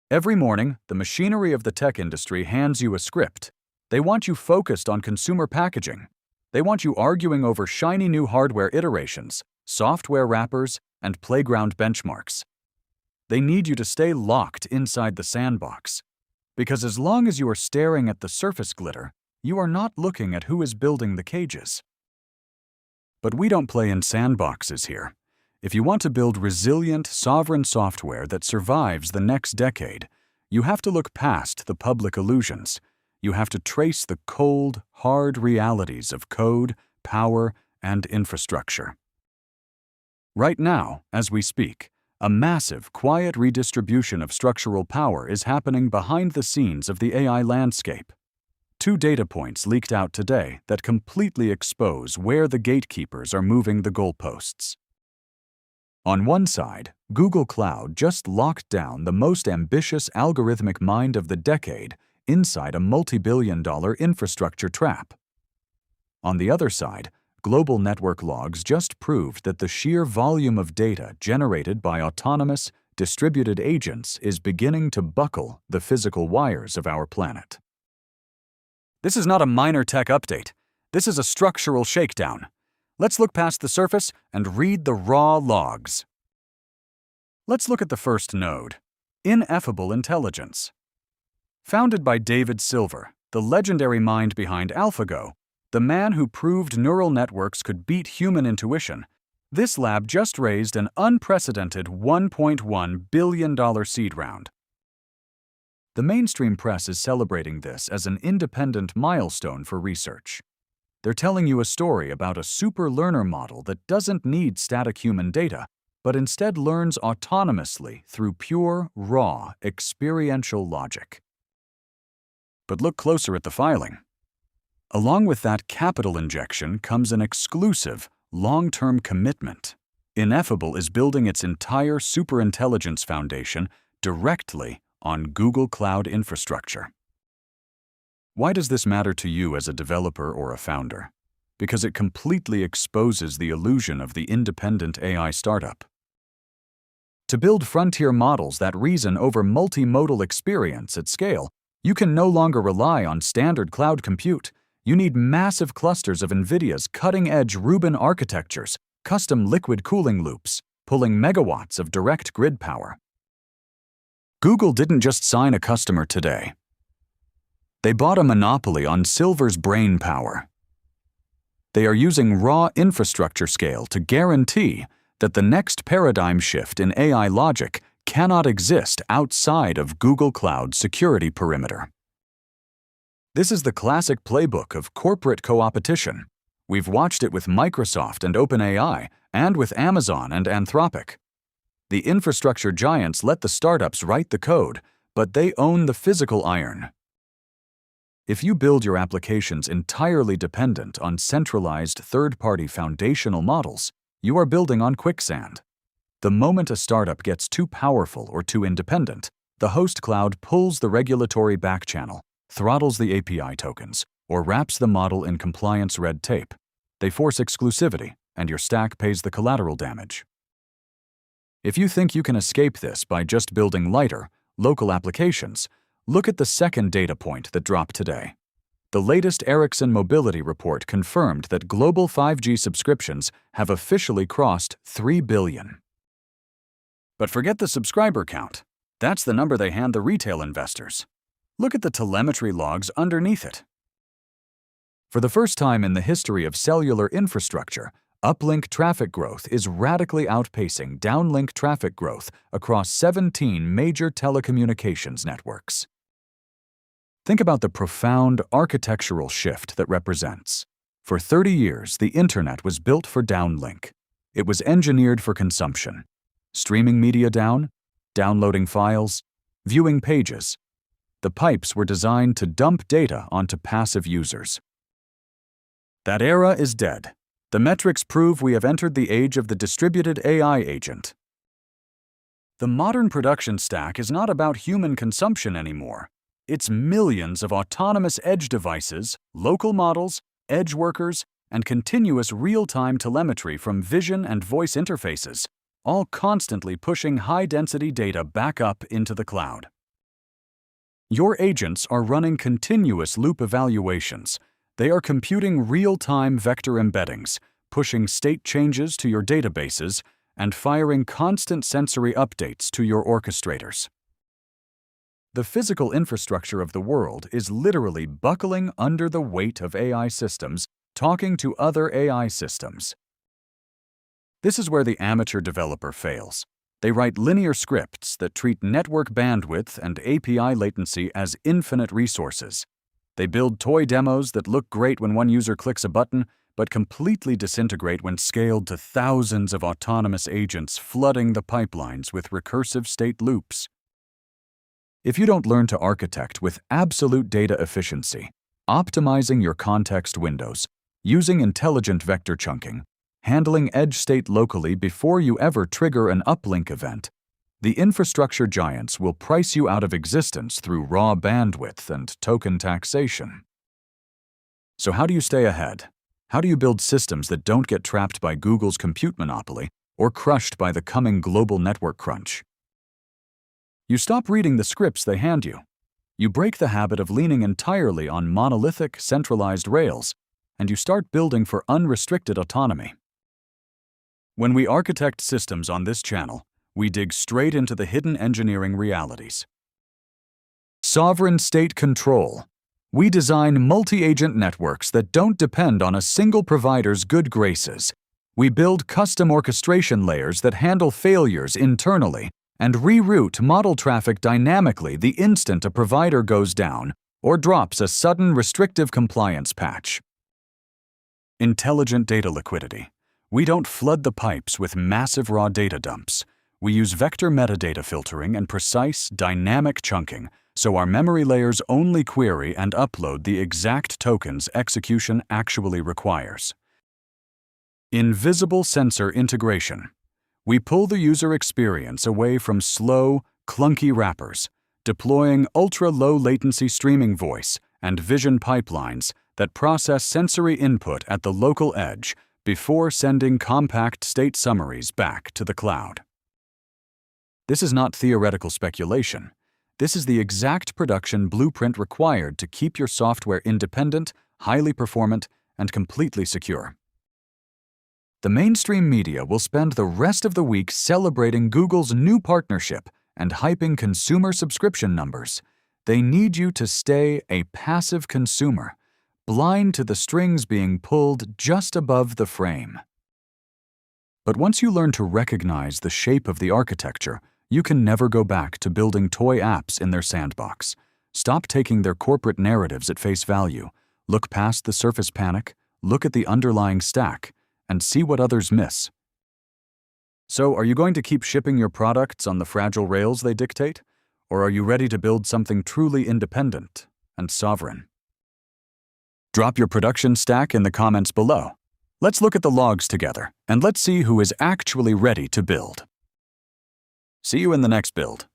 Every morning, the machinery of the tech industry hands you a script. They want you focused on consumer packaging. They want you arguing over shiny new hardware iterations, software wrappers, and playground benchmarks. They need you to stay locked inside the sandbox. Because as long as you are staring at the surface glitter, you are not looking at who is building the cages. But we don't play in sandboxes here. If you want to build resilient, sovereign software that survives the next decade, you have to look past the public illusions. You have to trace the cold, hard realities of code, power, and infrastructure. Right now, as we speak, a massive, quiet redistribution of structural power is happening behind the scenes of the AI landscape. 2 data points leaked out today that completely expose where the gatekeepers are moving the goalposts. On one side, Google Cloud just locked down the most ambitious algorithmic mind of the decade inside a multi-billion-dollar infrastructure trap. On the other side, global network logs just proved that the sheer volume of data generated by autonomous, distributed agents is beginning to buckle the physical wires of our planet. This is not a minor tech update. This is a structural shakedown. Let's look past the surface and read the raw logs. Let's look at the first node, Ineffable Intelligence. Founded by David Silver, the legendary mind behind AlphaGo, the man who proved neural networks could beat human intuition, this lab just raised an unprecedented $1.1 billion seed round. The mainstream press is celebrating this as an independent milestone for research. They're telling you a story about a super learner model that doesn't need static human data, but instead learns autonomously through pure, raw, experiential logic. But look closer at the filing. Along with that capital injection comes an exclusive, long-term commitment. Ineffable is building its entire superintelligence foundation directly on Google Cloud infrastructure. Why does this matter to you as a developer or a founder? Because it completely exposes the illusion of the independent AI startup. To build frontier models that reason over multimodal experience at scale, you can no longer rely on standard cloud compute. You need massive clusters of NVIDIA's cutting-edge Rubin architectures, custom liquid cooling loops, pulling megawatts of direct grid power. Google didn't just sign a customer today. They bought a monopoly on Silver's brain power. They are using raw infrastructure scale to guarantee that the next paradigm shift in AI logic cannot exist outside of Google Cloud's security perimeter. This is the classic playbook of corporate co-opetition. We've watched it with Microsoft and OpenAI, and with Amazon and Anthropic. The infrastructure giants let the startups write the code, but they own the physical iron. If you build your applications entirely dependent on centralized third-party foundational models, you are building on quicksand. The moment a startup gets too powerful or too independent, the host cloud pulls the regulatory back channel, throttles the API tokens, or wraps the model in compliance red tape. They force exclusivity, and your stack pays the collateral damage. If you think you can escape this by just building lighter, local applications, look at the second data point that dropped today. The latest Ericsson Mobility report confirmed that global 5G subscriptions have officially crossed 3 billion. But forget the subscriber count. That's the number they hand the retail investors. Look at the telemetry logs underneath it. For the first time in the history of cellular infrastructure, uplink traffic growth is radically outpacing downlink traffic growth across 17 major telecommunications networks. Think about the profound architectural shift that represents. For 30 years, the internet was built for downlink. It was engineered for consumption. Streaming media down, downloading files, viewing pages. The pipes were designed to dump data onto passive users. That era is dead. The metrics prove we have entered the age of the distributed AI agent. The modern production stack is not about human consumption anymore. It's millions of autonomous edge devices, local models, edge workers, and continuous real-time telemetry from vision and voice interfaces, all constantly pushing high-density data back up into the cloud. Your agents are running continuous loop evaluations. They are computing real-time vector embeddings, pushing state changes to your databases, and firing constant sensory updates to your orchestrators. The physical infrastructure of the world is literally buckling under the weight of AI systems talking to other AI systems. This is where the amateur developer fails. They write linear scripts that treat network bandwidth and API latency as infinite resources. They build toy demos that look great when one user clicks a button, but completely disintegrate when scaled to thousands of autonomous agents flooding the pipelines with recursive state loops. If you don't learn to architect with absolute data efficiency, optimizing your context windows, using intelligent vector chunking, handling edge state locally before you ever trigger an uplink event, the infrastructure giants will price you out of existence through raw bandwidth and token taxation. So how do you stay ahead? How do you build systems that don't get trapped by Google's compute monopoly or crushed by the coming global network crunch? You stop reading the scripts they hand you. You break the habit of leaning entirely on monolithic, centralized rails, and you start building for unrestricted autonomy. When we architect systems on this channel, we dig straight into the hidden engineering realities. Sovereign state control. We design multi-agent networks that don't depend on a single provider's good graces. We build custom orchestration layers that handle failures internally and reroute model traffic dynamically the instant a provider goes down or drops a sudden restrictive compliance patch. Intelligent data liquidity. We don't flood the pipes with massive raw data dumps. We use vector metadata filtering and precise, dynamic chunking, so our memory layers only query and upload the exact tokens execution actually requires. Invisible sensor integration. We pull the user experience away from slow, clunky wrappers, deploying ultra-low latency streaming voice and vision pipelines that process sensory input at the local edge before sending compact state summaries back to the cloud. This is not theoretical speculation. This is the exact production blueprint required to keep your software independent, highly performant, and completely secure. The mainstream media will spend the rest of the week celebrating Google's new partnership and hyping consumer subscription numbers. They need you to stay a passive consumer, blind to the strings being pulled just above the frame. But once you learn to recognize the shape of the architecture, you can never go back to building toy apps in their sandbox. Stop taking their corporate narratives at face value. Look past the surface panic, look at the underlying stack, and see what others miss. So, are you going to keep shipping your products on the fragile rails they dictate? Or are you ready to build something truly independent and sovereign? Drop your production stack in the comments below. Let's look at the logs together, and let's see who is actually ready to build. See you in the next build.